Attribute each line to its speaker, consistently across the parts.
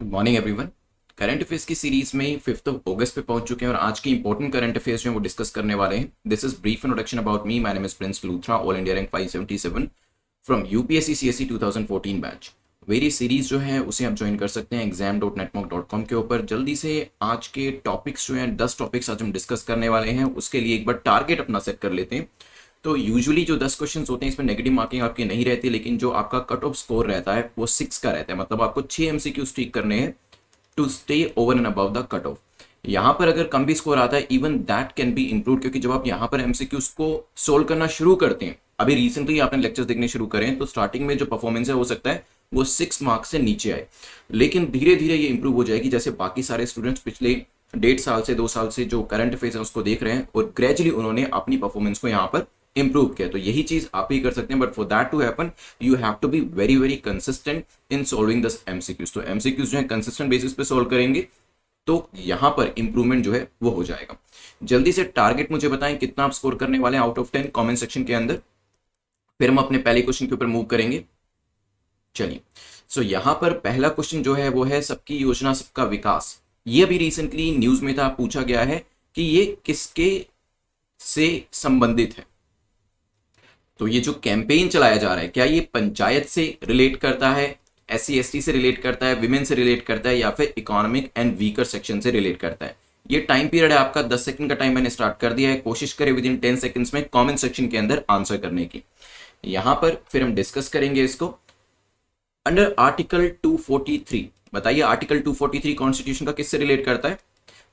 Speaker 1: Good morning everyone. Current affairs की series में 5 अगस्त पे पहुंच चुके हैं और आज की इंपॉर्टेंट करंट अफेयर्स जो है वो डिस्कस करने वाले हैं। This is brief introduction about me. My name is Prince Luthra, all India rank 577 from UPSC CSC 2014 batch. Very series जो है उसे आप ज्वाइन कर सकते हैं exam.netmock.com के ऊपर। जल्दी से आज के टॉपिक्स जो हैं 10 टॉपिक्स आज हम डिस्कस करने वाले हैं, उसके लिए एक बार टारगेट अपना सेट कर लेते हैं। तो यूजुअली जो 10 क्वेश्चंस होते हैं इसमें नेगेटिव मार्किंग आपकी नहीं रहती, लेकिन जो आपका कट ऑफ स्कोर रहता है वो 6 का रहता है। मतलब आपको 6 एमसीक्यूज ठीक करने हैं to stay over and above the cut off. यहाँ पर अगर कम भी स्कोर आता है even that can be improve, क्योंकि जब आप यहाँ पर एमसीक्यूज को सोल्व करना शुरू करते हैं, अभी रिसेंटली आपने लेक्चर्स देखने शुरू करें, तो स्टार्टिंग में जो परफॉर्मेंस है हो सकता है वो 6 मार्क्स से नीचे आए, लेकिन धीरे धीरे ये इंप्रूव हो जाएगी। जैसे बाकी सारे स्टूडेंट्स पिछले 1.5 साल से 2 साल से जो करंट अफेयर्स है उसको देख रहे हैं और ग्रेजुअली उन्होंने अपनी परफॉर्मेंस को यहाँ पर इंप्रूव किया। तो यही चीज आप ही कर सकते हैं, but for that to happen you have to be very very consistent in solving this MCQs. तो एमसीक्यूज जो है कंसिस्टेंट बेसिस पे सॉल्व करेंगे तो यहां पर इंप्रूवमेंट जो है वो हो जाएगा। जल्दी से टारगेट मुझे बताएं कितना आप स्कोर करने वाले हैं आउट ऑफ 10 कमेंट सेक्शन के अंदर, फिर हम अपने पहले क्वेश्चन के ऊपर मूव करेंगे। चलिए, सो यहां पर पहला क्वेश्चन जो है वो है सबकी योजना सबका विकास। ये अभी रिसेंटली न्यूज में था, पूछा गया है कि ये किसके से संबंधित है। तो ये जो कैंपेन चलाया जा रहा है क्या ये पंचायत से रिलेट करता है, SC ST से रिलेट करता है, विमेन से रिलेट करता है, या फिर इकोनॉमिक एंड वीकर सेक्शन से रिलेट करता है। ये टाइम पीरियड है आपका, 10 सेकंड का टाइम मैंने स्टार्ट कर दिया है। कोशिश करें विद इन 10 सेकंड्स में कमेंट सेक्शन के अंदर आंसर करने की। यहां पर फिर हम डिस्कस करेंगे इसको। अंडर आर्टिकल 243 बताइए, आर्टिकल 243 कॉन्स्टिट्यूशन का किससे रिलेट करता है?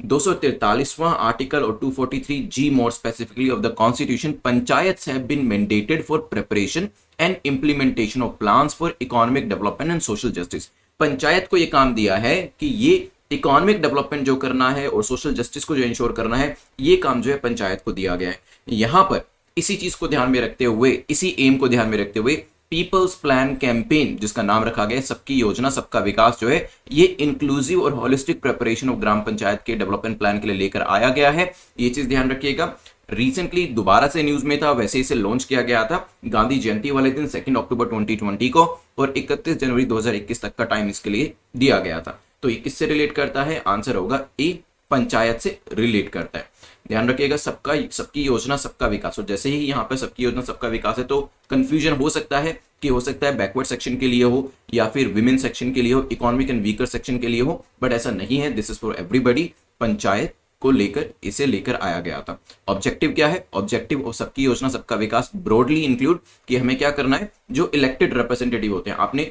Speaker 1: 243वां आर्टिकल और 243G more specifically of the constitution, panchayats have been mandated for preparation and implementation of plans for economic development and social justice. Panchayat को यह काम दिया है कि ये इकोनॉमिक डेवलपमेंट जो करना है और सोशल जस्टिस को जो इंश्योर करना है, ये काम जो है पंचायत को दिया गया है। यहां पर इसी चीज को ध्यान में रखते हुए, इसी एम को ध्यान में रखते हुए पीपल्स प्लान कैंपेन जिसका नाम रखा गया है सबकी योजना सबका विकास, जो है ये इंक्लूसिव और holistic preparation of gram panchayat के डेवलपमेंट प्लान के लिए लेकर आया गया है। ये चीज ध्यान रखिएगा। रिसेंटली दोबारा से न्यूज में था, वैसे इसे लॉन्च किया गया था गांधी जयंती वाले दिन 2 अक्टूबर 2020 को, और 31 जनवरी 2021 तक का टाइम इसके लिए दिया गया था। तो ये किससे रिलेट करता है? आंसर होगा ए, पंचायत से रिलेट करता है। ध्यान रखिएगा, सबकी योजना सबका विकास। और जैसे ही यहाँ पे सबकी योजना सबका विकास है तो कंफ्यूजन हो सकता है कि हो सकता है बैकवर्ड सेक्शन के लिए हो या फिर विमेन सेक्शन के लिए हो, इकोनॉमिक एंड वीकर सेक्शन के लिए हो, बट ऐसा नहीं है। This is for everybody. Panchayat को लेकर इसे लेकर आया गया था। ऑब्जेक्टिव क्या है? ऑब्जेक्टिव ऑफ सबकी योजना सबका विकास ब्रॉडली इंक्लूड कि हमें क्या करना है, जो इलेक्टेड रिप्रेजेंटेटिव होते हैं। आपने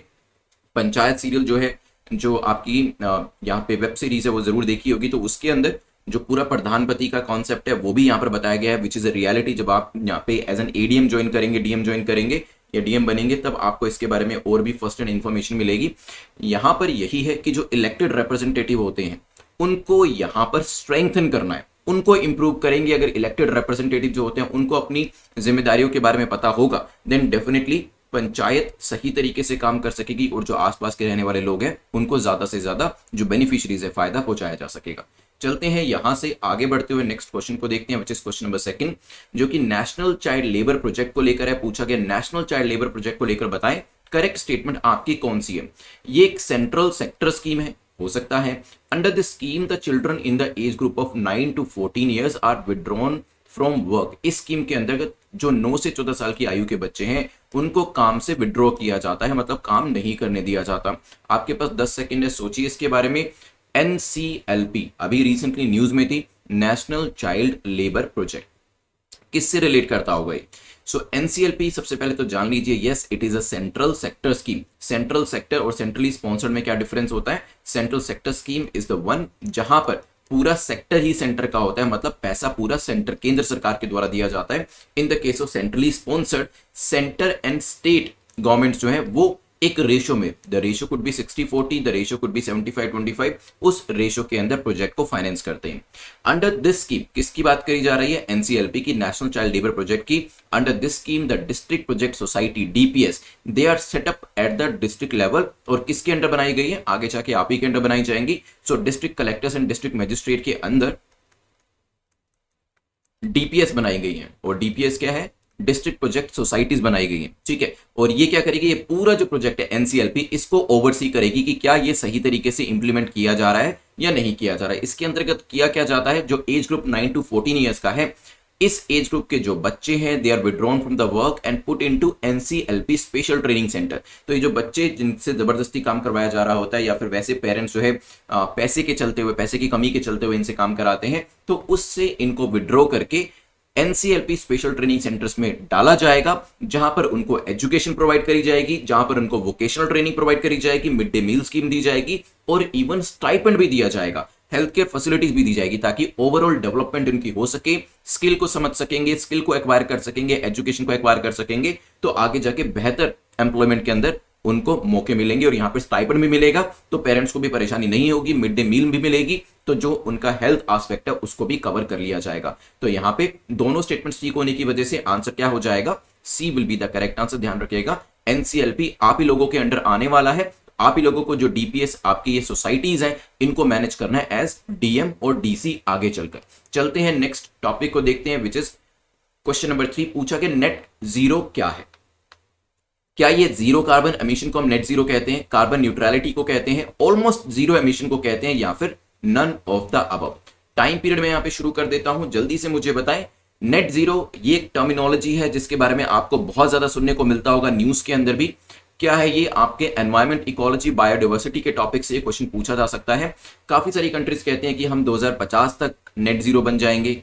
Speaker 1: पंचायत सीरियल जो है, जो आपकी यहाँ पे वेब सीरीज है वो जरूर देखी होगी, तो उसके अंदर जो पूरा प्रधानपति का कॉन्सेप्ट है वो भी यहाँ पर बताया गया है, विच इज अ रियलिटी। जब आप यहाँ पे एज एन ADM ज्वाइन करेंगे, DM ज्वाइन करेंगे या DM बनेंगे, तब आपको इसके बारे में और भी फर्स्ट हैंड इंफॉर्मेशन मिलेगी। यहाँ पर यही है कि जो इलेक्टेड रिप्रेजेंटेटिव होते हैं उनको यहाँ पर स्ट्रेंथन करना है, उनको इंप्रूव करेंगे। अगर इलेक्टेड रिप्रेजेंटेटिव जो होते हैं उनको अपनी जिम्मेदारियों के बारे में पता होगा, देन डेफिनेटली पंचायत सही तरीके से काम कर सकेगी और जो आसपास के रहने वाले लोग हैं उनको ज्यादा से ज्यादा जो बेनिफिशियरीज है फायदा पहुंचाया जा सकेगा। चलते हैं यहां से आगे बढ़ते हुए नेक्स्ट क्वेश्चन को देखते हैं, विच इज क्वेश्चन नंबर 2, जो कि नेशनल चाइल्ड लेबर प्रोजेक्ट को लेकर है। पूछा गया नेशनल चाइल्ड लेबर प्रोजेक्ट को लेकर बताएं करेक्ट स्टेटमेंट आपकी कौन सी है। ये एक सेंट्रल सेक्टर स्कीम है, हो सकता है। Under this scheme the children in the age group of 9 to 14 years are withdrawn from work. इस स्कीम के अंतर्गत जो 9 से 14 साल की आयु के बच्चे हैं उनको काम से विड्रॉ किया जाता है, मतलब काम नहीं करने दिया जाता। आपके पास 10 सेकंड है, सोचिए इसके बारे में। NCLP अभी रिसेंटली न्यूज में थी, नेशनल चाइल्ड लेबर प्रोजेक्ट, किससे रिलेट करता होगा ये? सो NCLP सबसे पहले तो जान लीजिए, yes it is a central sector scheme. Central sector और सेंट्रली स्पॉन्सर्ड में क्या डिफरेंस होता है? Central sector scheme is the one जहां पर पूरा सेक्टर ही सेंटर का होता है, मतलब पैसा पूरा सेंटर केंद्र सरकार के द्वारा दिया जाता है। In the case of centrally sponsored, centre and state government जो है वो एक रेशो में, the ratio could be 60-40, the ratio could be 75-25, उस रेशो के अंदर प्रोजेक्ट को फाइनेंस करते हैं। अंडर दिस स्कीम किसकी बात करी जा रही है? NCLP की, नेशनल चाइल्ड लेबर प्रोजेक्ट की। Under this scheme the district project society DPS they are set up at the district level, और किसके अंडर बनाई गई है? आगे जाके आप ही के अंडर बनाई जाएंगी। So district collectors and district magistrate के अंदर DPS बनाई गई है, और DPS क्या है? डिस्ट्रिक्ट प्रोजेक्ट सोसाइटीज बनाई गई हैं, ठीक है। और ये क्या करेगी, ये पूरा जो प्रोजेक्ट है एनसीएलपी इसको ओवरसी करेगी कि क्या ये सही तरीके से इंप्लीमेंट किया जा रहा है या नहीं किया जा रहा है। इसके अंतर्गत किया क्या जाता है, जो एज ग्रुप 9 to 14 ईयर्स का है, इस एज ग्रुप के जो बच्चे हैं they are withdrawn from the work and put into NCLP special training centre. तो ये जो बच्चे जिनसे जबरदस्ती काम करवाया जा रहा होता है या फिर वैसे पेरेंट्स जो है पैसे के चलते हुए, पैसे की कमी के चलते हुए इनसे काम कराते हैं, तो उससे इनको विड्रॉ करके एनसीएलपी स्पेशल ट्रेनिंग सेंटर्स में डाला जाएगा, जहां पर उनको एजुकेशन प्रोवाइड करी जाएगी, जहां पर उनको वोकेशनल ट्रेनिंग प्रोवाइड करी जाएगी, मिड डे मील स्कीम दी जाएगी और इवन स्टाइपेंड भी दिया जाएगा, हेल्थ केयर फैसिलिटीज भी दी जाएगी, ताकि ओवरऑल डेवलपमेंट उनकी हो सके, स्किल को समझ सकेंगे, स्किल को एक्वायर कर सकेंगे, एजुकेशन को एक्वायर कर सकेंगे, तो आगे जाके बेहतर एम्प्लॉयमेंट के अंदर उनको मौके मिलेंगे और यहाँ पे स्टाइपेंड भी मिलेगा, तो पेरेंट्स को भी परेशानी नहीं होगी, मिड डे मील भी मिलेगी, तो जो उनका हेल्थ एस्पेक्ट है उसको भी कवर कर लिया जाएगा। तो यहाँ पे दोनों स्टेटमेंट्स ठीक होने की वजह से आंसर क्या हो जाएगा, C will be the correct answer. ध्यान रखिएगा, एनसीएलपी आप ही लोगों के अंडर आने वाला है, आप ही लोगों को जो डीपीएस आपकी ये सोसाइटीज हैं इनको मैनेज करना है एज डीएम और डीसी आगे चलकर। चलते हैं नेक्स्ट टॉपिक को देखते हैं, विच इज क्वेश्चन नंबर 3। पूछा कि नेट जीरो क्या है, क्या ये जीरो कार्बन एमिशन को हम नेट जीरो कहते हैं, कार्बन न्यूट्रलिटी को कहते हैं, ऑलमोस्ट जीरो एमिशन को कहते हैं, या फिर none of the above. Time period में यहां पे शुरू कर देता हूं, जल्दी से मुझे बताएं। नेट जीरो ये एक टर्मिनोलॉजी है जिसके बारे में आपको बहुत ज्यादा सुनने को मिलता होगा न्यूज के अंदर भी। क्या है ये, आपके एनवायरमेंट, इकोलॉजी, बायोडाइवर्सिटी के टॉपिक से क्वेश्चन पूछा जा सकता है। काफी सारी कंट्रीज कहते हैं कि हम 2050 तक नेट जीरो बन जाएंगे,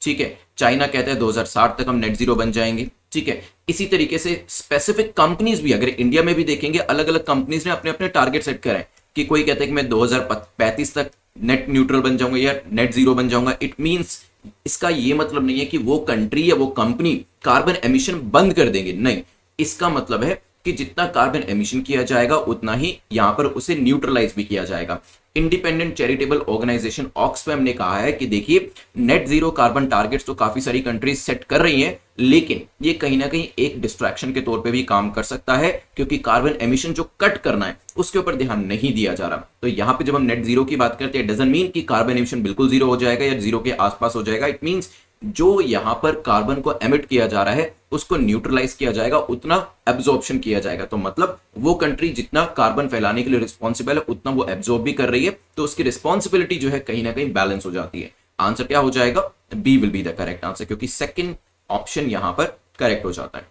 Speaker 1: ठीक है। चाइना कहता है 2060 तक हम नेट जीरो बन जाएंगे, ठीक है। इसी तरीके से स्पेसिफिक कंपनीज भी, अगर इंडिया में भी देखेंगे, अलग अलग कंपनीज ने अपने अपने टारगेट सेट करे कि कोई कहता है कि मैं 2035 तक नेट न्यूट्रल बन जाऊंगा या नेट जीरो बन जाऊंगा। इट मींस, इसका ये मतलब नहीं है कि वो कंट्री या वो कंपनी कार्बन एमिशन बंद कर देंगे, नहीं। इसका मतलब है कि जितना कार्बन एमिशन किया जाएगा उतना ही यहां पर उसे न्यूट्रलाइज भी किया जाएगा। इंडिपेंडेंट चैरिटेबल ऑर्गेनाइजेशन ऑक्सफैम ने कहा है कि देखिए, नेट जीरो कार्बन टारगेट्स तो काफी सारी कंट्रीज सेट कर रही हैं, लेकिन ये कहीं ना कहीं एक डिस्ट्रैक्शन के तौर पे भी काम कर सकता है, क्योंकि कार्बन एमिशन जो कट करना है उसके ऊपर ध्यान नहीं दिया जा रहा। तो यहां पे जब हम नेट जीरो की बात करते हैं, डजंट मीन कि कार्बन एमिशन बिल्कुल जीरो हो जाएगा या जीरो के आसपास हो जाएगा। इट मींस जो यहां पर कार्बन को एमिट किया जा रहा है उसको न्यूट्रलाइज किया जाएगा, उतना एब्जॉर्प्शन किया जाएगा। तो मतलब वो कंट्री जितना कार्बन फैलाने के लिए रिस्पॉन्सिबल है उतना वो एब्जॉर्ब भी कर रही है, तो उसकी रिस्पॉन्सिबिलिटी जो है कहीं ना कहीं बैलेंस हो जाती है। आंसर क्या हो जाएगा, B will be the correct answer, क्योंकि सेकंड ऑप्शन यहां पर करेक्ट हो जाता है।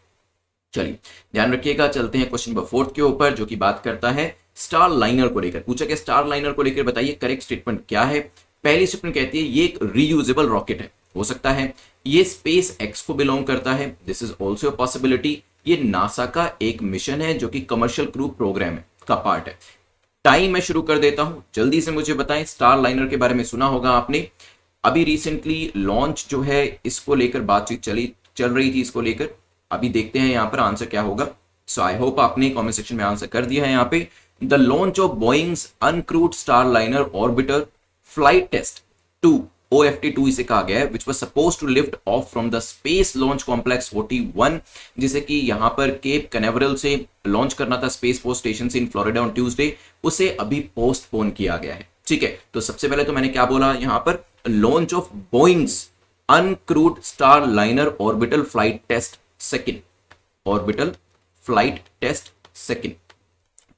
Speaker 1: चलिए ध्यान रखिएगा, चलते हैं क्वेश्चन नंबर 4 के ऊपर, जो कि बात करता है स्टार लाइनर को लेकर। पूछा कि स्टार लाइनर को लेकर बताइए करेक्ट स्टेटमेंट क्या है। पहली स्टेटमेंट कहती है ये एक रीयूजेबल रॉकेट है, हो सकता है ये स्पेस एक्स को बिलोंग करता है, this is also a possibility. ये नासा का एक मिशन है जो कि कमर्शियल क्रू प्रोग्राम का पार्ट है। टाइम मैं शुरू कर देता हूं, जल्दी से मुझे बताएं। स्टार लाइनर के बारे में सुना होगा आपने, अभी रिसेंटली लॉन्च जो है इसको लेकर बातचीत चल रही थी इसको लेकर। अभी देखते हैं यहाँ पर आंसर क्या होगा। सो आई होप आपने कमेंट सेक्शन में आंसर कर दिया है। यहाँ पे the launch of Boeing's uncrewed Starliner orbiter flight test 2 OFT-2 इसे कहा गया है, which was supposed to lift off from the Space Launch Complex 41, जिसे कि यहां पर केप कैनावरल से लॉन्च करना था स्पेस फोर्स स्टेशन से इन फ्लोरिडा ऑन ट्यूसडे, उसे अभी पोस्टपोन किया गया है, ठीक है। तो सबसे पहले तो मैंने क्या बोला यहां पर, launch of Boeing's uncrewed Starliner orbital flight test second, orbital flight test second,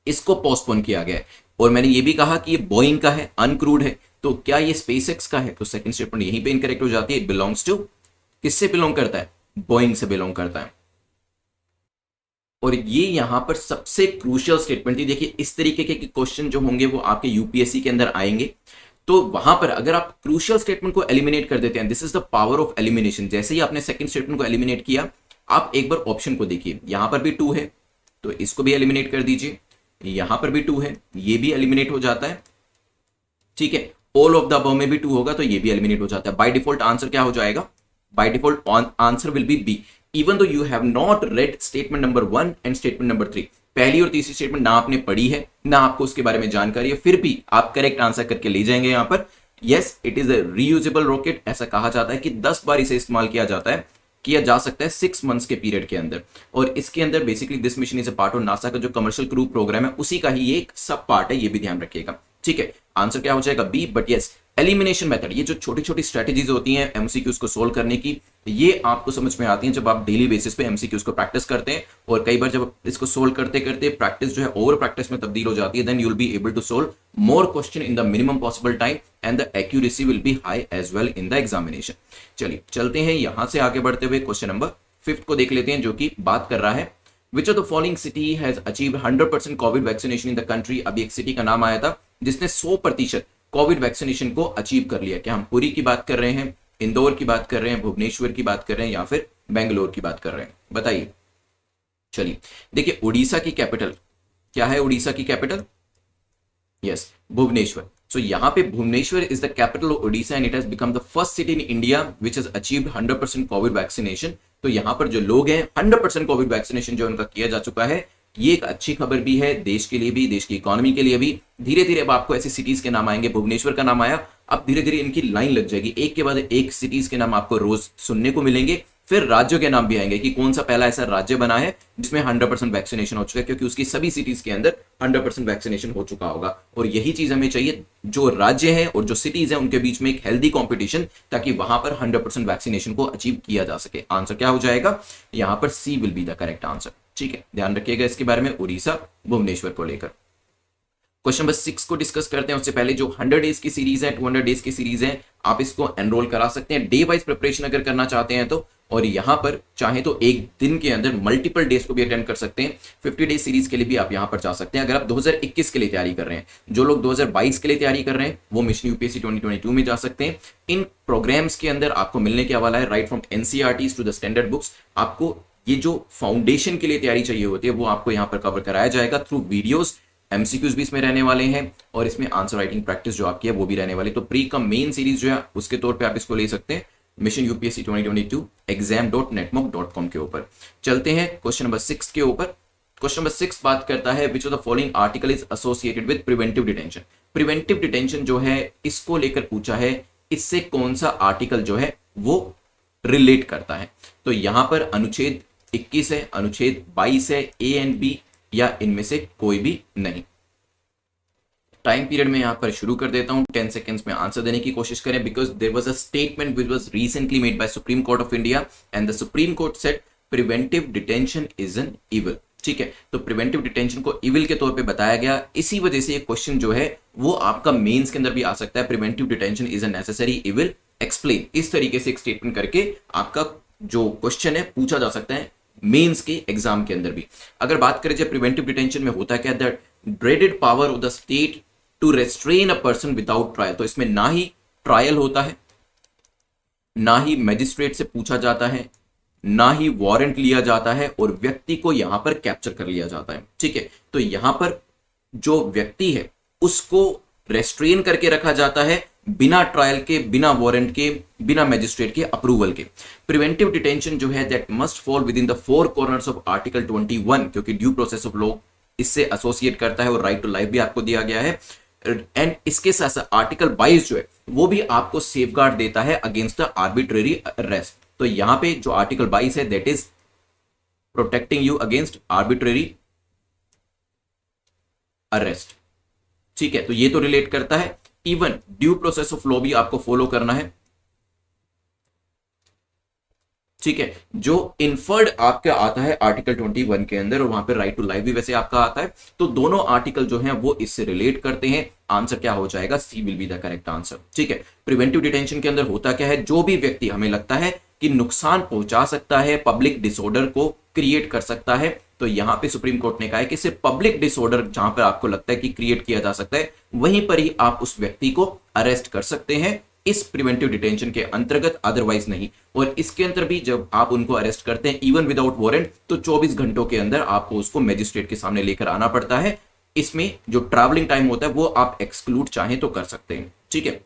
Speaker 1: इसको पोस्टपोन किया गया है। और मैंने ये भी कहा कि ये बोइंग का है, अनक्रूड है, तो क्या ये स्पेसएक्स का है, तो सेकंड स्टेटमेंट यहीं पे इनकरेक्ट हो जाती है। इट बिलोंग्स टू, किससे बिलोंग करता है, बोइंग से बिलोंग करता है। और ये यहां पर सबसे क्रूशियल स्टेटमेंट थी। देखिए इस तरीके के क्वेश्चन जो होंगे वो आपके यूपीएससी के अंदर आएंगे, तो वहां पर अगर आप क्रूशियल स्टेटमेंट को एलिमिनेट कर देते हैं, this is the power of elimination. जैसे ही आपने सेकंड स्टेटमेंट को एलिमिनेट किया, आप एक बार ऑप्शन को देखिए, यहां पर भी 2 है तो इसको भी एलिमिनेट कर दीजिए, यहां पर भी 2 है, ये भी एलिमिनेट हो जाता है, ठीक है। ऑल ऑफ द अबव में भी 2 होगा तो ये भी एलिमिनेट हो जाता है। बाय डिफॉल्ट आंसर क्या हो जाएगा, by default answer will be B, even though you have not read statement number 1 and statement number 3। पहली और तीसरी स्टेटमेंट ना आपने पढ़ी है ना आपको उसके बारे में जानकारी है, फिर भी आप करेक्ट आंसर करके ले जाएंगे यहां पर। Yes, it is a reusable rocket. ऐसा कहा जाता है कि 10 बार इसे इस्तेमाल किया जा सकता है 6 मंथ्स के पीरियड के अंदर। और इसके अंदर basically this mission is a part of NASA का जो कमर्शियल क्रू प्रोग्राम है उसी का ही एक सब पार्ट है, ये भी ध्यान रखिएगा, ठीक है। आंसर क्या हो जाएगा B, but yes elimination method, ये जो छोटी छोटी स्ट्रेटेजीज होती हैं एमसीक्यूज को सोल्व करने की, ये आपको समझ में आती हैं जब आप डेली बेसिस पे एमसीक्यूज को प्रैक्टिस करते हैं। और कई बार जब इसको सोल्व करते करते प्रैक्टिस जो है ओवर प्रैक्टिस में तब्दील हो जाती है, then you will be able to solve more question in the minimum possible time and the accuracy will be high as well in the examination. चलिए चलते हैं यहां से आगे बढ़ते हुए क्वेश्चन नंबर 5 को देख लेते हैं, जो कि बात कर रहा है विच of the following city has achieved 100% covid vaccination in the country. अभी एक सिटी का नाम आया था जिसने 100% कोविड वैक्सीनेशन को अचीव कर लिया। क्या हम पुरी की बात कर रहे हैं, इंदौर की बात कर रहे हैं, भुवनेश्वर की बात कर रहे हैं, या फिर बेंगलोर की बात कर रहे हैं, बताइए। चलिए देखिए, उड़ीसा की कैपिटल क्या है? उड़ीसा की कैपिटल यस भुवनेश्वर। सो यहां पे Bhubaneswar is the capital of Odisha and it has become the first city in India which has achieved 100% covid vaccination. तो यहां पर जो लोग हैं 100% कोविड वैक्सीनेशन जो उनका किया जा चुका है, ये एक अच्छी खबर भी है देश के लिए भी, देश की इकोनॉमी के लिए भी। धीरे धीरे अब आपको ऐसी सिटीज के नाम आएंगे, भुवनेश्वर का नाम आया, अब धीरे धीरे इनकी लाइन लग जाएगी, एक के बाद एक सिटीज के नाम आपको रोज सुनने को मिलेंगे। फिर राज्यों के नाम भी आएंगे कि कौन सा पहला ऐसा राज्य बना है जिसमें 100% वैक्सीनेशन हो चुका है, क्योंकि उसकी सभी सिटीज के अंदर 100% वैक्सीनेशन हो चुका होगा। और यही चीज हमें चाहिए, जो राज्य हैं और जो सिटीज हैं उनके बीच में एक हेल्दी कंपटीशन, ताकि वहां पर 100% वैक्सीनेशन को अचीव किया जा सके। आंसर क्या हो जाएगा? यहां पर C will be the correct answer. ठीक है, ध्यान रखिएगा इसके बारे में, उड़ीसा भुवनेश्वर को लेकर। क्वेश्चन नंबर 6 को डिस्कस करते हैं। उससे पहले जो 100 डेज की सीरीज है, 200 डेज की सीरीज है, आप इसको एनरोल करा सकते हैं डे वाइज प्रिपरेशन अगर करना चाहते हैं तो। और यहां पर चाहे तो एक दिन के अंदर मल्टीपल डेज को भी अटेंड कर सकते हैं। 50 डेज सीरीज के लिए भी आप यहां पर जा सकते हैं अगर आप 2021 के लिए तैयारी कर रहे हैं। जो लोग 2022 के लिए तैयारी कर रहे हैं वो मिशन यूपीएससी 2022 में जा सकते हैं। इन प्रोग्राम्स के अंदर आपको मिलने के वाला है right from NCERT to the standard books. आपको ये जो फाउंडेशन के लिए तैयारी चाहिए होती है वो आपको यहां पर कवर कराया जाएगा थ्रू वीडियोस। एमसीक्यूज भी इसमें रहने वाले हैं और इसमें आंसर राइटिंग प्रैक्टिस जो आपकी है वो भी रहने वाली। तो प्री कम मेन सीरीज जो है उसके तौर पे आप इसको ले सकते हैं मिशन यूपीएससी 2022 exam.netmock.com के ऊपर। चलते हैं क्वेश्चन नंबर 6 के ऊपर। क्वेश्चन नंबर 6 बात करता है विच of the following article is associated with preventive detention. Preventive detention जो है इसको लेकर पूछा है, इससे कौन सा आर्टिकल जो है वो रिलेट करता है। तो यहां पर अनुच्छेद 21 है, अनुच्छेद 22 है, ए एंड बी, या इनमें से कोई भी नहीं। टाइम पीरियड में यहां पर शुरू कर देता हूं, 10 सेकेंड्स में आंसर देने की कोशिश करें, because there was a statement which was recently made by supreme court of India and the supreme court said preventive detention is an evil. ठीक है, तो प्रिवेंटिव डिटेंशन को इविल के तौर पे बताया गया। इसी वजह से ये क्वेश्चन जो है वो आपका मेंस के अंदर भी आ सकता है, preventive detention is a necessary evil explain. इस तरीके से एक स्टेटमेंट करके आपका जो क्वेश्चन है पूछा जा सकता है मेंस के एग्जाम के अंदर भी। अगर बात करें जब प्रिवेंटिव डिटेंशन में होता क्या, that dreaded power of the state to restrain a person without trial. तो इसमें ना ही ट्रायल होता है, ना ही मैजिस्ट्रेट से पूछा जाता है, ना ही वारंट लिया जाता है, और व्यक्ति को यहां पर कैप्चर कर लिया जाता है। ठीक है, तो यहां पर जो व्यक्ति है उसको रेस्ट्रेन करके रखा जाता है बिना ट्रायल के, बिना वारंट के, बिना मैजिस्ट्रेट के अप्रूवल के। प्रिवेंटिव डिटेंशन जो है that must fall with in the 4 corners of article 21, क्योंकि ड्यू प्रोसेस ऑफ लॉ इससे एसोसिएट करता है, और राइट टू लाइफ भी आपको दिया गया है। एंड इसके साथ साथ आर्टिकल 22 जो है वो भी आपको सेफगार्ड देता है अगेंस्ट द आर्बिट्रेरी अरेस्ट। तो यहां पे जो आर्टिकल 22 है that is protecting you against arbitrary arrest. ठीक है, तो ये तो रिलेट करता है। Even due process of law भी आपको फॉलो करना है। ठीक है, जो इन्फर्ड आपका आता है आर्टिकल 21 के अंदर, और वहां पे राइट टू लाइफ भी वैसे आपका आता है। तो दोनों आर्टिकल जो हैं वो इससे रिलेट करते हैं। आंसर क्या हो जाएगा? C will be the correct answer. ठीक है, प्रिवेंटिव डिटेंशन के अंदर होता क्या है, जो भी व्यक्ति हमें लगता है कि नुकसान पहुंचा सकता है, पब्लिक डिसऑर्डर को क्रिएट कर सकता है, तो यहां पे सुप्रीम कोर्ट ने कहा है कि सिर्फ पब्लिक डिसऑर्डर जहां पर आपको लगता है कि क्रिएट किया जा सकता है वहीं पर ही आप उस व्यक्ति को अरेस्ट कर सकते हैं इस प्रिवेंटिव डिटेंशन के अंतर्गत, अदरवाइज नहीं। और इसके अंदर भी जब आप उनको अरेस्ट करते हैं इवन विदाउट वारंट, तो 24 घंटों के अंदर आपको उसको मैजिस्ट्रेट के सामने लेकर आना पड़ता है। इसमें जो ट्रैवलिंग टाइम होता है वो आप एक्सक्लूड चाहें तो कर सकते हैं। ठीक है,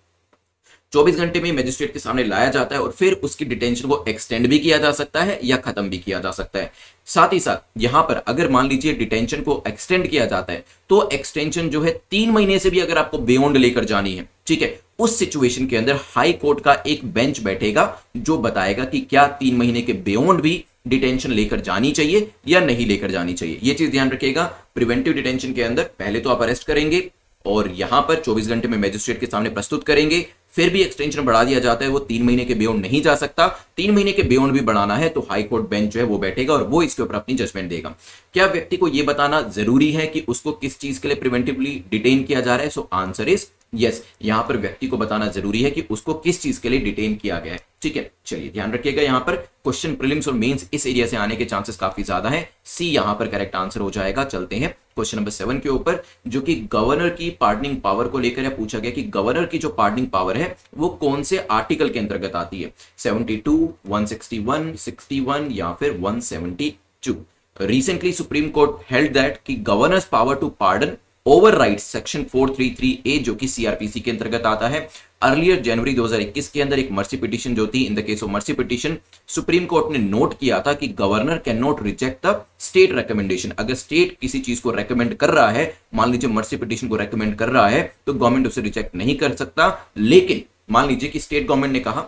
Speaker 1: 24 घंटे में मैजिस्ट्रेट के सामने लाया जाता है और फिर उसकी डिटेंशन को एक्सटेंड भी किया जा सकता है या खत्म भी किया जा सकता है। साथ ही साथ यहां पर अगर मान लीजिए डिटेंशन को एक्सटेंड किया जाता है तो एक्सटेंशन जो है 3 महीने से भी अगर आपको बियॉन्ड लेकर जानी है, ठीक है, उस सिचुएशन के अंदर हाई कोर्ट का एक बेंच बैठेगा जो बताएगा कि क्या 3 महीने के बियॉन्ड भी डिटेंशन लेकर जानी चाहिए या नहीं लेकर जानी चाहिए। यह चीज ध्यान रखिएगा। प्रिवेंटिव डिटेंशन के अंदर पहले तो आप अरेस्ट करेंगे और यहां पर 24 घंटे में मैजिस्ट्रेट के सामने प्रस्तुत करेंगे, फिर भी एक्सटेंशन बढ़ा दिया जाता है, वो 3 महीने के बियॉन्ड नहीं जा सकता। 3 महीने के बियॉन्ड भी बढ़ाना है तो हाई कोर्ट बेंच जो है वो बैठेगा और वो इसके ऊपर अपनी जजमेंट देगा। क्या व्यक्ति को यह बताना जरूरी है कि उसको किस चीज के लिए प्रिवेंटिवली डिटेन किया जा रहा है? सो आंसर इज यस, यहां पर व्यक्ति को बताना जरूरी है कि उसको किस चीज के लिए डिटेन किया गया है। ठीक है, चलिए ध्यान रखिएगा, यहां पर क्वेश्चन प्रीलिम्स और मेंस इस एरिया से आने के चांसेस काफी ज्यादा है। सी यहां पर करेक्ट आंसर हो जाएगा। चलते हैं क्वेश्चन नंबर 7 के ऊपर, जो कि गवर्नर की पार्डनिंग पावर को लेकर पूछा गया कि गवर्नर की जो पार्डनिंग पावर है वो कौन से आर्टिकल के अंतर्गत आती है? 72, 161, 61 या फिर 172। Recently Supreme Court held that कि governor's power to pardon override section 433A जो कि सीआरपीसी के अंतर्गत आता है। अर्लियर जनवरी 2021 के अंदर एक मर्सी पिटीशन जो थी, in the case of mercy petition, supreme court ने नोट किया था कि governor can not reject the state recommendation. अगर स्टेट किसी चीज को रेकमेंड कर रहा है, मान लीजिए मर्सी पिटीशन को रेकमेंड कर रहा है, तो गवर्नमेंट उसे रिजेक्ट नहीं कर सकता। लेकिन मान लीजिए कि स्टेट गवर्नमेंट ने कहा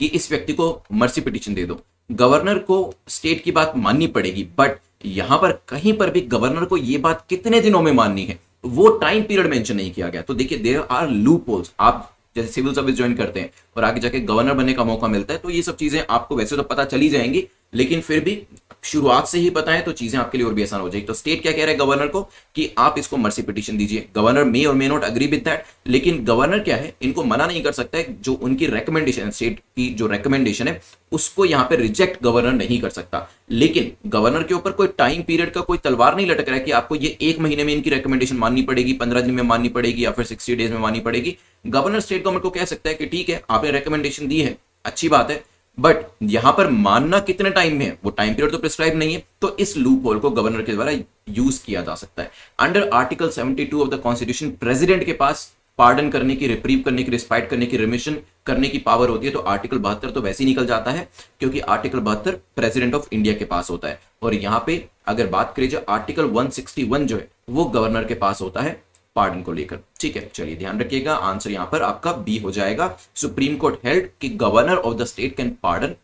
Speaker 1: कि इस व्यक्ति को मर्सी पिटीशन दे दो, गवर्नर को स्टेट की बात माननी पड़ेगी, बट यहां पर कहीं पर भी गवर्नर को यह बात कितने दिनों में माननी है वो टाइम पीरियड मेंशन नहीं किया गया। तो देखिए देयर आर लूप होल्स। आप जैसे सिविल सर्विस ज्वाइन करते हैं और आगे जाके गवर्नर बनने का मौका मिलता है, तो ये सब चीजें आपको वैसे तो पता चली जाएंगी, लेकिन फिर भी शुरुआत से ही पता है तो चीजें आपके लिए और भी आसान हो जाएगी। तो स्टेट क्या कह रहा है गवर्नर को कि आप इसको मर्सी पिटीशन दीजिए। गवर्नर मे और may not agree with that, लेकिन गवर्नर क्या है, इनको मना नहीं कर सकता है। जो उनकी रेकमेंडेशन, स्टेट की जो रेकमेंडेशन है उसको यहां पे रिजेक्ट गवर्नर नहीं कर सकता। लेकिन गवर्नर के ऊपर कोई टाइम पीरियड का कोई तलवार नहीं लटक रहा है कि आपको ये 1 महीने में इनकी रेकमेंडेशन माननी पड़ेगी, 15 दिन में माननी पड़ेगी या फिर 60 डेज में माननी पड़ेगी। गवर्नर स्टेट गवर्नमेंट को कह सकता है कि ठीक है आपने रेकमेंडेशन दी है, अच्छी बात है, बट यहां पर मानना कितने टाइम में है वो टाइम पीरियड तो प्रिस्क्राइब नहीं है। तो इस लूप होल को गवर्नर के द्वारा यूज किया जा सकता है। Under article 72 of the constitution president के पास पार्डन करने की, रिप्रीव करने की, रिस्पाइट करने की, रिमिशन करने की पावर होती है। तो आर्टिकल 72 तो वैसे ही निकल जाता है क्योंकि आर्टिकल 72 प्रेसिडेंट ऑफ इंडिया के पास होता है। और यहां पे अगर बात करें जो आर्टिकल 161 जो है वो गवर्नर के पास होता है पार्डन को लेकर। ठीक है, चलिए ध्यान रखिएगा, आंसर यहां पर आपका बी हो जाएगा। सुप्रीम कोर्ट हेल्ड कि governor of the state can pardon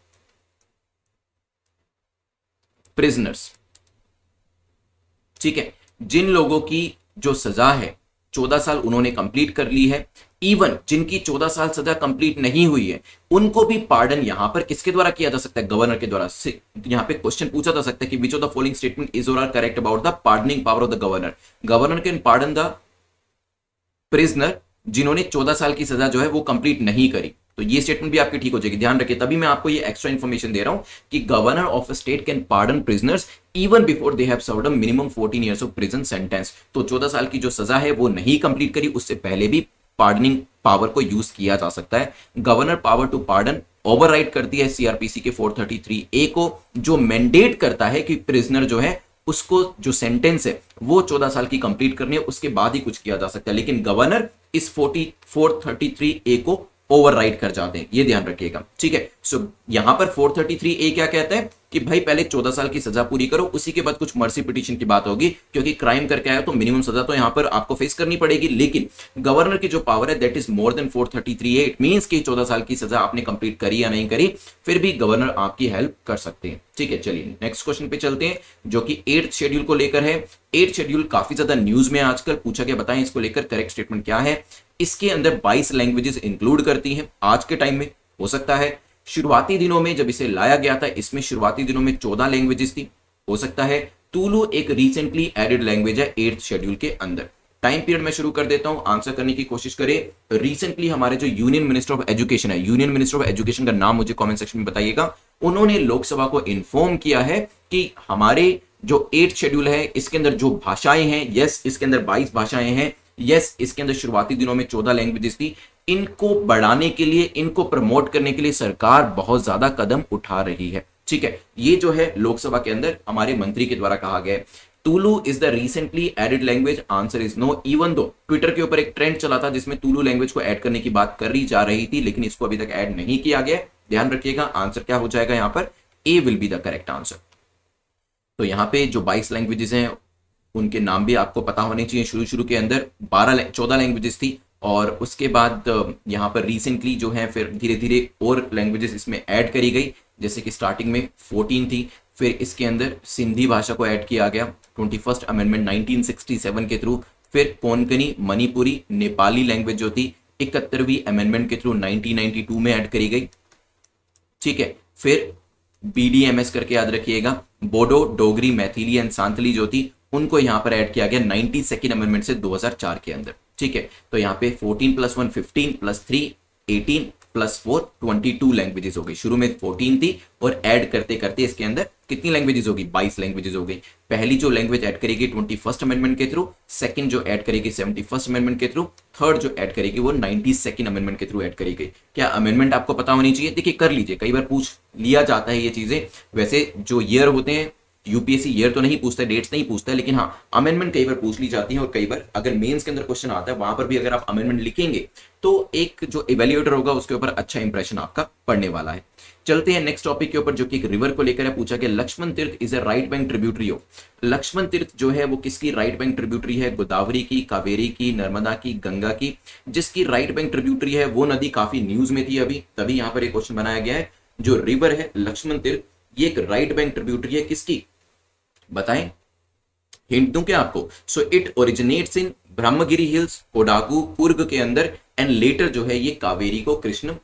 Speaker 1: prisoners. ठीक है, जिन लोगों की जो सजा है 14 साल उन्होंने कंप्लीट कर ली है, इवन जिनकी 14 साल सजा कंप्लीट नहीं हुई है उनको भी पार्डन यहां पर किसके द्वारा किया जा सकता है? गवर्नर के द्वारा। यहां पे क्वेश्चन पूछा जा सकता है कि which of the following statement is और are correct about the pardoning power of the governor. Governor can pardon the prisoner जिन्होंने 14 साल की सजा जो है वो कंप्लीट नहीं करी। तो ये स्टेटमेंट भी आपकी ठीक हो जाएगी, ध्यान रखिए। तभी मैं आपको ये एक्स्ट्रा इंफॉर्मेशन दे रहा हूं कि governor of a state can pardon prisoners even before they have served a minimum 14 years of prison sentence. तो 14 साल की जो सजा है वो नहीं कंप्लीट करी, उससे पहले भी पार्डनिंग पावर को यूज किया जा सकता है। Governor power to pardon override करती है सीआरपीसी के 433A को, जो मैंडेट करता है कि प्रिजनर जो है उसको जो सेंटेंस है वो 14 साल की कंप्लीट करनी है, उसके बाद ही कुछ किया जा सकता है। लेकिन गवर्नर इस 433A को ओवरराइड कर जाते हैं, ये ध्यान रखिएगा। ठीक है, सो यहां पर 433A क्या कहता है कि भाई पहले 14 साल की सजा पूरी करो, उसी के बाद कुछ मर्सी पिटीशन की बात होगी, क्योंकि क्राइम करके आया तो मिनिमम सजा तो यहां पर आपको फेस करनी पड़ेगी। लेकिन गवर्नर की जो पावर है that is more than 433A। It means कि 14 साल की सजा आपने कंप्लीट करी या नहीं करी, फिर भी गवर्नर आपकी हेल्प कर सकते हैं। ठीक है, चलिए नेक्स्ट क्वेश्चन पे चलते हैं जो कि 8th शेड्यूल को लेकर है। 8th शेड्यूल काफी ज्यादा न्यूज में आजकल, पूछा गया बताएं इसको लेकर करेक्ट स्टेटमेंट क्या है। इसके अंदर 22 लैंग्वेजेस इंक्लूड करती हैं। आज के टाइम में हो सकता है शुरुआती दिनों में जब इसे लाया गया था इसमें शुरुआती दिनों में 14 लैंग्वेजेस थी, हो सकता है तुलु एक रिसेंटली एडेड लैंग्वेज है 8th शेड्यूल के अंदर। टाइम पीरियड मैं शुरू कर देता हूं, आंसर करने की कोशिश करें। रिसेंटली हमारे जो यूनियन मिनिस्टर ऑफ एजुकेशन है, यूनियन मिनिस्टर ऑफ एजुकेशन का नाम मुझे कमेंट सेक्शन में बताइएगा, उन्होंने लोकसभा को इन्फॉर्म किया है कि हमारे जो 8th शेड्यूल है इसके अंदर जो भाषाएं हैं, यस इसके अंदर 22 भाषाएं हैं, यस इसके अंदर शुरुआती दिनों में 14 लैंग्वेजेस थी, इनको बढ़ाने के लिए, इनको प्रमोट करने के लिए सरकार बहुत ज्यादा कदम उठा रही है। ठीक है, ये जो है लोकसभा के अंदर हमारे मंत्री के द्वारा कहा गया है। Tulu is the recently added language, answer is no. Even though Twitter के ऊपर एक ट्रेंड चला था जिसमें तुलु लैंग्वेज को ऐड करने की बात करी जा रही थी, लेकिन इसको अभी तक ऐड नहीं किया गया। ध्यान रखिएगा, आंसर क्या हो जाएगा यहां पर, A will be the correct answer. तो यहां पे जो 22 लैंग्वेजेस हैं उनके नाम भी आपको पता होने चाहिए। शुरू के अंदर 14 लैंग्वेजेस थी और उसके बाद यहाँ पर रिसेंटली जो है फिर धीरे धीरे और लैंग्वेजेस इसमें ऐड करी गई, जैसे कि स्टार्टिंग में 14 थी, फिर इसके अंदर सिंधी भाषा को ऐड किया गया 21st अमेंडमेंट 1967 के थ्रू, फिर कोंकणी, मणिपुरी, नेपाली लैंग्वेज जो थी 71वीं अमेंडमेंट के थ्रू 1992 में ऐड करी गई। ठीक है, फिर BDMS करके याद रखिएगा, बोडो डोगरी मैथिली एंड सांथली जो थी उनको यहां पर ऐड किया गया 92nd अमेंडमेंट से 2004 के अंदर। ठीक है, तो यहां पे 14 + 1 15 + 3 18 + 4 22 लैंग्वेजेस हो गई। शुरू में 14 थी और ऐड करते करते इसके अंदर कितनी लैंग्वेजेस होगी, 22 लैंग्वेजेस हो गई। पहली जो लैंग्वेज ऐड करेगी 21st अमेंडमेंट के थ्रू, सेकंड जो ऐड करेगी 71st अमेंडमेंट के थ्रू, थर्ड जो ऐड करेगी वो 92nd अमेंडमेंट के थ्रू ऐड करेगी। क्या अमेंडमेंट आपको पता होनी चाहिए? देखिए कर लीजिए, कई बार पूछ लिया जाता है ये चीजें। वैसे जो ईयर होते हैं यूपीएससी ईयर तो नहीं पूछता, डेट्स नहीं पूछता है, लेकिन हाँ अमेंडमेंट कई बार पूछ ली जाती है। और कई बार अगर मेंस के अंदर क्वेश्चन आता है वहां पर भी अगर आप अमेंडमेंट लिखेंगे तो एक जो इवेल्युएटर होगा उसके ऊपर अच्छा इंप्रेशन आपका पड़ने वाला है। चलते हैं नेक्स्ट टॉपिक के ऊपर जो कि एक रिवर को लेकर है। पूछा कि लक्ष्मण तीर्थ is a right bank tributary हो। लक्ष्मण तीर्थ जो है वो किसकी राइट बैंक ट्रिब्यूटरी है? गोदावरी की, कावेरी की, नर्मदा की, गंगा की। जिसकी राइट बैंक ट्रिब्यूटरी है वो नदी काफी न्यूज में थी अभी, तभी यहां पर एक क्वेश्चन बनाया गया है। जो रिवर है लक्ष्मण तीर्थ, ये एक राइट बैंक ट्रिब्यूटरी है किसकी? बताएं, हिंट दूं क्या आपको? So it originates in Brahmagiri hills, Kodagu, Coorg के अंदर एंड लेटर जो है ये कावेरी को कृष्ण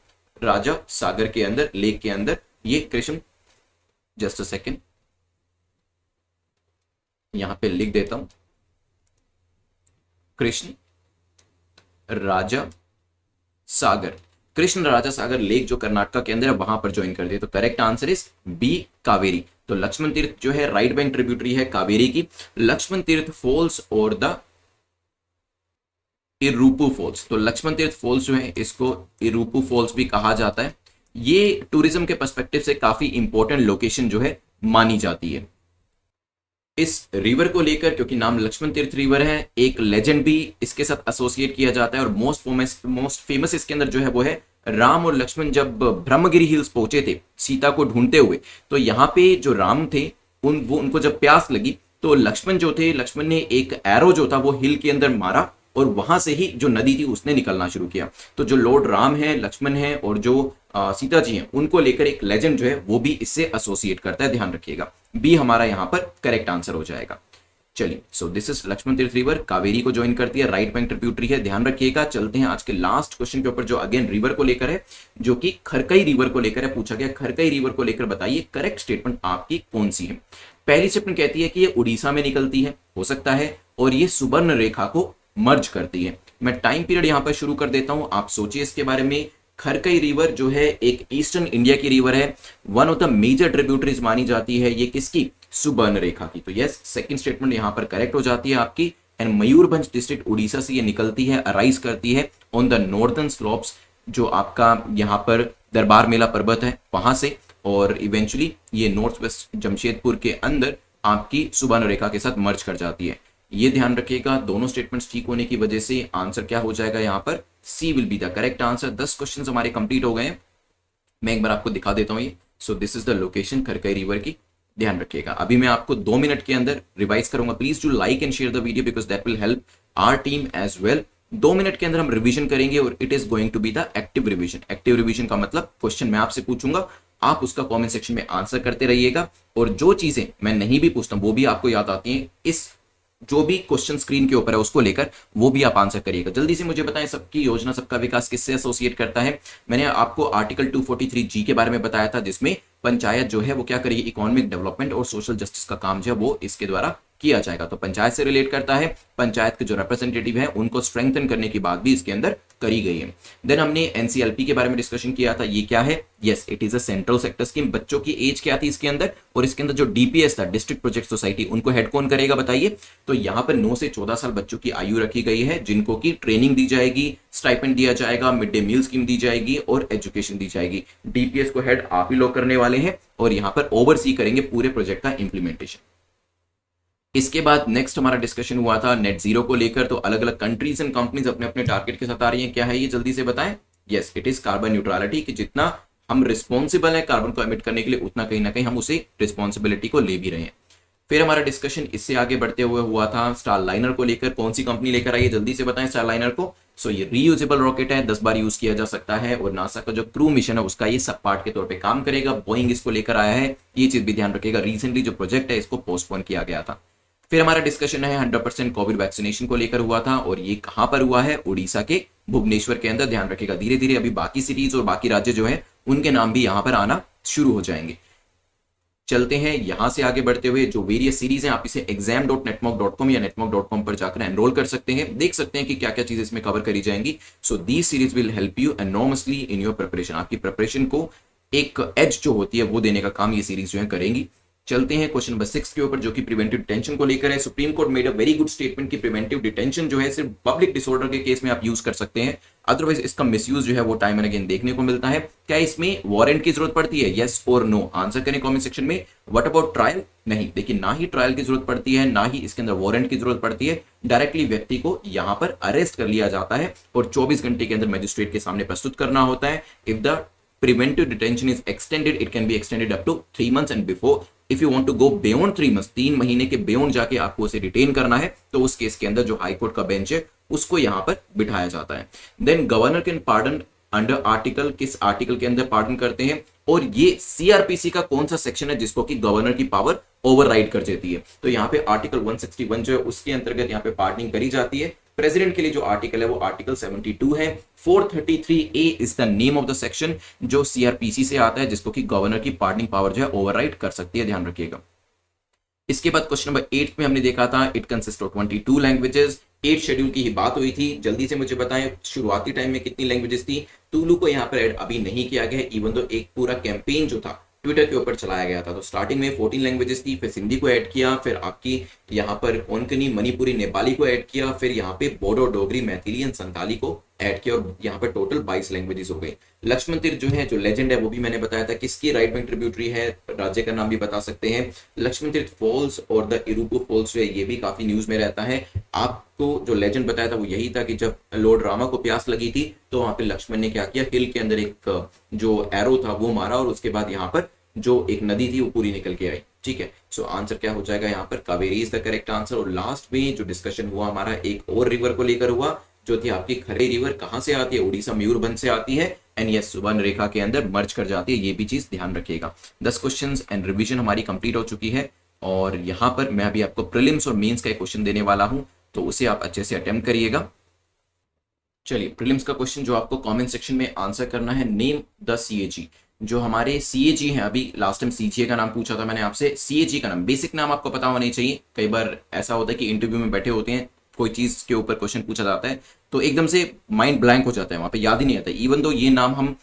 Speaker 1: राजा सागर के अंदर, लेक के अंदर ये कृष्ण, जस्ट अ सेकेंड यहां पे लिख देता हूं, कृष्ण राजा सागर, कृष्ण राजा सागर लेक जो कर्नाटक के अंदर है वहां पर ज्वाइन कर दिया। तो correct answer is B, Kaveri. तो लक्ष्मण तीर्थ जो है राइट बैंक ट्रिब्यूटरी है कावेरी की। लक्ष्मण तीर्थ फॉल्स और द इरुपु फॉल्स, तो लक्ष्मण तीर्थ फॉल्स जो है इसको इरुपु फॉल्स भी कहा जाता है। ये टूरिज्म के पर्सपेक्टिव से काफी इंपॉर्टेंट लोकेशन जो है मानी जाती है। इस रिवर को लेकर, क्योंकि नाम लक्ष्मण तीर्थ रिवर है, एक लेजेंड भी इसके साथ एसोसिएट किया जाता है। और मोस्ट फेमस इसके अंदर जो है वो है राम और लक्ष्मण जब ब्रह्मगिरी हिल्स पहुंचे थे सीता को ढूंढते हुए, तो यहाँ पे जो राम थे उनको जब प्यास लगी तो लक्ष्मण जो थे, लक्ष्मण ने एक एरो जो था वो हिल के अंदर मारा और वहां से ही जो नदी थी उसने निकलना शुरू किया। तो जो लॉर्ड राम है, लक्ष्मण है और जो सीता जी हैं उनको लेकर एक लेजेंड जो है वो भी इससे एसोसिएट करता है, ध्यान रखिएगा। बी हमारा यहां पर करेक्ट आंसर हो जाएगा। चलिए, सो दिस इज लक्ष्मण तीर्थ रिवर, कावेरी को ज्वाइन करती है, राइट बैंक ट्रिब्यूटरी है, ध्यान रखिएगा। चलते हैं आज के लास्ट क्वेश्चन के ऊपर जो अगेन रिवर को लेकर है, जो कि खरकई रिवर को लेकर है। पूछा गया खरकई रिवर को लेकर बताइए करेक्ट स्टेटमेंट आपकी कौन सी है। पहली स्टेटमेंट कहती है कि ये उड़ीसा में निकलती है, हो सकता है, और ये सुवर्ण रेखा को मर्ज करती है। मैं टाइम पीरियड यहां पर शुरू कर देता हूं, आप सोचिए इसके बारे में। खरकई रिवर जो है एक ईस्टर्न इंडिया की रिवर है, one of the major tributaries मानी जाती है ये किसकी? सुवर्ण रेखा की। तो यस, सेकंड स्टेटमेंट यहां पर करेक्ट हो जाती है आपकी। एंड मयूरभंज डिस्ट्रिक्ट उड़ीसा से ये निकलती है, अराइज करती है ऑन द नॉर्दर्न स्लोप्स, जो आपका यहां पर दरबार मेला पर्वत है वहां से, और इवेंचुअली ये नॉर्थ वेस्ट जमशेदपुर के अंदर आपकी सुवर्ण रेखा के साथ मर्ज कर जाती है। ये ध्यान रखिएगा, दोनों स्टेटमेंट्स ठीक होने की वजह से आंसर क्या हो जाएगा यहाँ पर? C will be the correct answer. 10 question हमारे कंप्लीट हो गए हैं। मैं एक बार आपको दिखा देता हूँ ये। So this is the location Kharkai river की, ध्यान रखिएगा। अभी मैं आपको 2 मिनट के अंदर रिवाइज करूंगा। Please do like and share the video because that will help our team as well. 2 minute के अंदर हम रिवीजन करेंगे और it is going to be the active revision. Active revision का मतलब क्वेश्चन मैं आपसे पूछूंगा, आप उसका कमेंट सेक्शन में आंसर करते रहिएगा, और जो चीजें मैं नहीं भी पूछता वो भी आपको याद आती हैं, इस जो भी क्वेश्चन स्क्रीन के ऊपर है उसको लेकर वो भी आप आंसर करिएगा। जल्दी से मुझे बताएं, सबकी योजना सबका विकास किससे एसोसिएट करता है? मैंने आपको आर्टिकल 243 जी के बारे में बताया था, जिसमें पंचायत जो है वो क्या करेगी? इकोनॉमिक डेवलपमेंट और सोशल जस्टिस का काम जो है वो इसके द्वारा किया जाएगा। तो पंचायत से रिलेट करता है, पंचायत के जो रिप्रेजेंटेटिव है उनको स्ट्रेंथन करने की बात भी इसके अंदर करी गई है। देन हमने एनसीएलपी के बारे में डिस्कशन किया था, ये क्या है? Yes, it is a central sector scheme. बच्चों की एज क्या थी इसके अंदर? और इसके अंदर जो डीपीएस था, डिस्ट्रिक्ट प्रोजेक्ट सोसाइटी, उनको हेड कौन करेगा बताइए? तो यहाँ पर 9 से 14 साल बच्चों की आयु रखी गई है, जिनको की ट्रेनिंग दी जाएगी, स्टाइपेंड दिया जाएगा, मिड डे मील स्कीम दी जाएगी और एजुकेशन दी जाएगी। डीपीएस को हेड आप ही लोग करने वाले हैं और यहाँ पर ओवरसी करेंगे पूरे प्रोजेक्ट का इंप्लीमेंटेशन। इसके बाद नेक्स्ट हमारा डिस्कशन हुआ था नेट जीरो को लेकर। तो अलग अलग कंट्रीज एंड कंपनीज अपने अपने टारगेट के साथ आ रही हैं। क्या है ये, जल्दी से बताएं? Yes, it is carbon neutrality, कि जितना हम रिस्पॉन्सिबल है कार्बन को एमिट करने के लिए, उतना कहीं ना कहीं हम उसे रिस्पॉन्सिबिलिटी को ले भी रहे हैं। फिर हमारा डिस्कशन इससे आगे बढ़ते हुए हुआ था स्टार लाइनर को लेकर। कौन सी कंपनी लेकर आई है, जल्दी से बताएं स्टार लाइनर को? सो ये रीयूजेबल रॉकेट है, 10 बार यूज किया जा सकता है, और नासा का जो क्रू मिशन है उसका ये सब पार्ट के तौर पे काम करेगा। बोइंग इसको लेकर आया है, ये चीज भी ध्यान रखिएगा। रिसेंटली जो प्रोजेक्ट है इसको पोस्टपोन किया गया था। फिर हमारा डिस्कशन है 100% कोविड वैक्सीनेशन को लेकर हुआ था, और ये कहां पर हुआ है, उड़ीसा के भुवनेश्वर के अंदर। ध्यान रखिएगा, धीरे धीरे अभी बाकी सिटीज और बाकी राज्य जो है उनके नाम भी यहां पर आना शुरू हो जाएंगे। चलते हैं यहां से आगे बढ़ते हुए, जो वेरियस सीरीज हैं आप इसे exam.netmock.com या netmock.com पर जाकर एनरोल कर सकते हैं, देख सकते हैं कि क्या क्या चीजें इसमें कवर करी जाएंगी। So these series will help you enormously in your preparation. आपकी प्रिपरेशन को एक एज जो होती है वो देने का काम ये सीरीज जो है करेंगी। चलते हैं क्वेश्चन नंबर 6 के ऊपर, जो कि प्रिवेंटिव डिटेंशन को लेकर है। Supreme court made a very good statement कि प्रिवेंटिव डिटेंशन जो है सिर्फ पब्लिक डिसऑर्डर के केस में आप यूज कर सकते हैं, अदरवाइज इसका मिसयूज जो है वो टाइम एंड अगेन देखने को मिलता है। क्या इसमें वारंट की जरूरत पड़ती है, यस और नो, आंसर करें कमेंट सेक्शन में। व्हाट अबाउट ट्रायल, नहीं, देखिए ना ही ट्रायल की जरूरत पड़ती है, ना ही इसके अंदर वारंट की जरूरत पड़ती है। डायरेक्टली व्यक्ति को यहां पर अरेस्ट कर लिया जाता है और 24 घंटे के अंदर मजिस्ट्रेट के सामने प्रस्तुत करना होता है। If the preventive detention is extended, it can be extended up to 3 months, and before if you want to go beyond 3 months, 3 महीने के बियॉन्ड जाके आपको उसे रिटेन करना है, तो उस केस के अंदर जो हाई कोर्ट का बेंच है उसको यहां पर बिठाया जाता है। Then governor can pardon under article, किस आर्टिकल के अंदर पार्डन करते हैं, और ये सीआरपीसी का कौन सा सेक्शन है जिसको कि गवर्नर की पावर ओवरराइड कर देती है। तो यहाँ पे आर्टिकल 161 जो है उसके अंतर्गत यहाँ पे पार्डनिंग करी जाती है। प्रेसिडेंट के लिए जो आर्टिकल है वो आर्टिकल 72 है। 433A is the name of the section जो सीआरपीसी से आता है, जिसको कि गवर्नर की पार्डनिंग पावर जो है ओवरराइड कर सकती है, ध्यान रखिएगा। इसके बाद क्वेश्चन नंबर 8 में हमने देखा था it consist of 22 languages. 8 schedule की ही बात हुई थी, जल्दी से मुझे बताएं शुरुआती टाइम में कितनी लैंग्वेजेस थी। तुलु को यहाँ पर ऐड अभी नहीं किया गया है, इवन दो एक पूरा कैंपेन जो था ट्विटर के ऊपर चलाया गया था। तो स्टार्टिंग में 14 लैंग्वेजेस थी, फिर सिंधी को ऐड किया, फिर आपकी यहाँ पर कोंकणी, मणिपुरी, नेपाली को ऐड किया, फिर यहाँ पे बोडो, डोगरी, मैथिली एंड संताली को ऐड किया, और यहाँ पर टोटल 22 लैंग्वेजेस हो गई। लक्ष्मण तीर्थ जो है, जो लेजेंड है, वो भी मैंने बताया था किसकी राइट विंग ट्रिब्यूटरी है, राज्य का नाम भी बता सकते हैं। लक्ष्मण तीर्थ फॉल्स और द इरुपु फॉल्स जो है ये भी काफी न्यूज में रहता है। आपको जो लेजेंड बताया था वो यही था कि जब लॉर्ड रामा को प्यास लगी थी तो वहां पे लक्ष्मण ने क्या किया, हिल के अंदर एक जो एरो था वो मारा, और उसके बाद यहाँ पर जो एक नदी थी वो पूरी निकल के आई। ठीक है, सो आंसर क्या हो जाएगा यहाँ पर, Kaveri is the correct answer. और लास्ट में जो डिस्कशन हुआ हमारा एक और रिवर को लेकर हुआ, जो थी आपकी खरे रिवर, कहां से आती है, उड़ीसा मयूरभंज से आती है, एंड यस सुवर्ण रेखा के अंदर मर्ज कर जाती है, ये भी चीज ध्यान रखिएगा। 10 क्वेश्चंस एंड रिवीजन हमारी कंप्लीट हो चुकी है, और यहाँ पर मैं अभी आपको प्रीलिम्स और मेंस का एक क्वेश्चन देने वाला हूं, तो उसे आप अच्छे से अटेम्प्ट करिएगा। चलिए, प्रीलिम्स का क्वेश्चन जो आपको कमेंट सेक्शन में आंसर करना है, नेम द सीएजी। जो हमारे सीएजी हैं, अभी लास्ट टाइम सीजीए का नाम पूछा था मैंने आपसे, सीएजी का नाम, बेसिक नाम आपको पता होना चाहिए। कई बार ऐसा होता है कि इंटरव्यू में बैठे होते हैं, कोई चीज के ऊपर क्वेश्चन पूछा जाता है तो एकदम से माइंड ब्लैंक हो जाता है, वहां पे याद ही नहीं आता। इवन दो ये नाम हम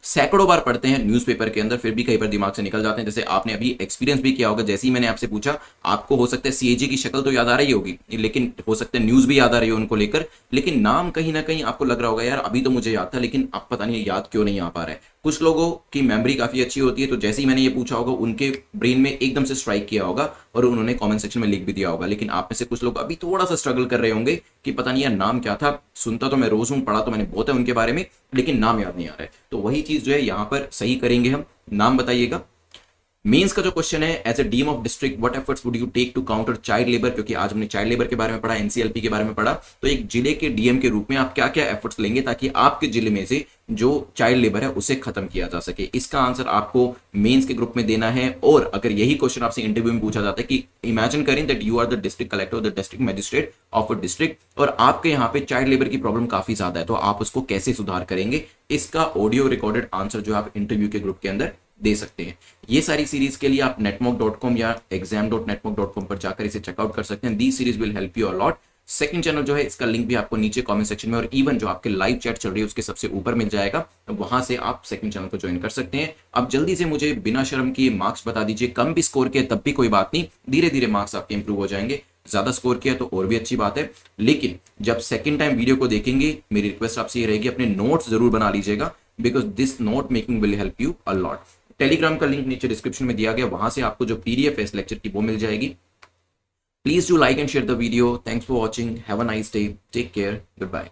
Speaker 1: सैकड़ों बार पढ़ते हैं न्यूज़पेपर के अंदर, फिर भी कई बार दिमाग से निकल जाते हैं। जैसे आपने अभी एक्सपीरियंस भी किया होगा, जैसे ही मैंने आपसे पूछा, आपको हो सकता है सीएजी की शक्ल तो याद आ रही होगी, लेकिन हो सकता है न्यूज़ भी याद आ रही हो उनको लेकर, लेकिन नाम कहीं ना कहीं आपको लग रहा होगा यार अभी तो मुझे याद था, लेकिन अब पता नहीं याद क्यों नहीं आ पा रहा है। कुछ लोगों की मेमोरी काफी अच्छी होती है, तो जैसे ही मैंने ये पूछा होगा उनके ब्रेन में एकदम से स्ट्राइक किया होगा और उन्होंने कमेंट सेक्शन में लिख भी दिया होगा। लेकिन आप में से कुछ लोग अभी थोड़ा सा स्ट्रगल कर रहे होंगे कि पता नहीं यार नाम क्या था, सुनता तो मैं रोज हूं, पढ़ा तो मैंने बहुत है उनके बारे में, लेकिन नाम याद नहीं आ रहा है। तो वही चीज जो है यहाँ पर सही करेंगे हम। नाम बताइएगा। मेंस का जो क्वेश्चन है, as a DM of district what efforts would you take to counter child labour, क्योंकि आज हमने चाइल्ड लेबर के बारे में पढ़ा, एनसीएलपी के बारे में पढ़ा, तो एक जिले के डीएम के रूप में आप क्या क्या एफर्ट्स लेंगे ताकि आपके जिले में से जो चाइल्ड लेबर है उसे खत्म किया जा सके। इसका आंसर आपको मेंस के ग्रुप में देना है। और अगर यही क्वेश्चन आपसे इंटरव्यू में पूछा जाता है कि इमेजिन करें that you are the district collector, the district magistrate of a district, और आपके यहाँ पे चाइल्ड लेबर की प्रॉब्लम काफी ज्यादा है, तो आप उसको कैसे सुधार करेंगे, इसका ऑडियो रिकॉर्डेड आंसर जो आप इंटरव्यू के ग्रुप के अंदर दे सकते हैं। ये सारी सीरीज के लिए आप netmock.com या exam.netmock.com पर जाकर इसे चेकआउट कर सकते हैं। The series will help you a lot. Second channel जो है इसका लिंक भी आपको नीचे कमेंट सेक्शन में और इवन जो आपके लाइव चैट चल रही है उसके सबसे ऊपर मिल जाएगा, तो वहां से आप सेकंड चैनल को ज्वाइन कर सकते हैं। अब जल्दी से मुझे बिना शर्म किए मार्क्स बता दीजिए। कम भी स्कोर किया तब भी कोई बात नहीं, धीरे धीरे मार्क्स आपके इंप्रूव हो जाएंगे। ज्यादा स्कोर किया तो और भी अच्छी बात है, लेकिन जब सेकंड टाइम वीडियो को देखेंगे मेरी रिक्वेस्ट आपसे ये रहेगी अपने नोट्स जरूर बना लीजिएगा, because this note making will help you a lot. Telegram का लिंक नीचे डिस्क्रिप्शन में दिया गया, वहां से आपको जो पीडीएफ है इस लेक्चर की वो मिल जाएगी। Please do like and share the video. Thanks for watching, have a nice day, take care, good bye.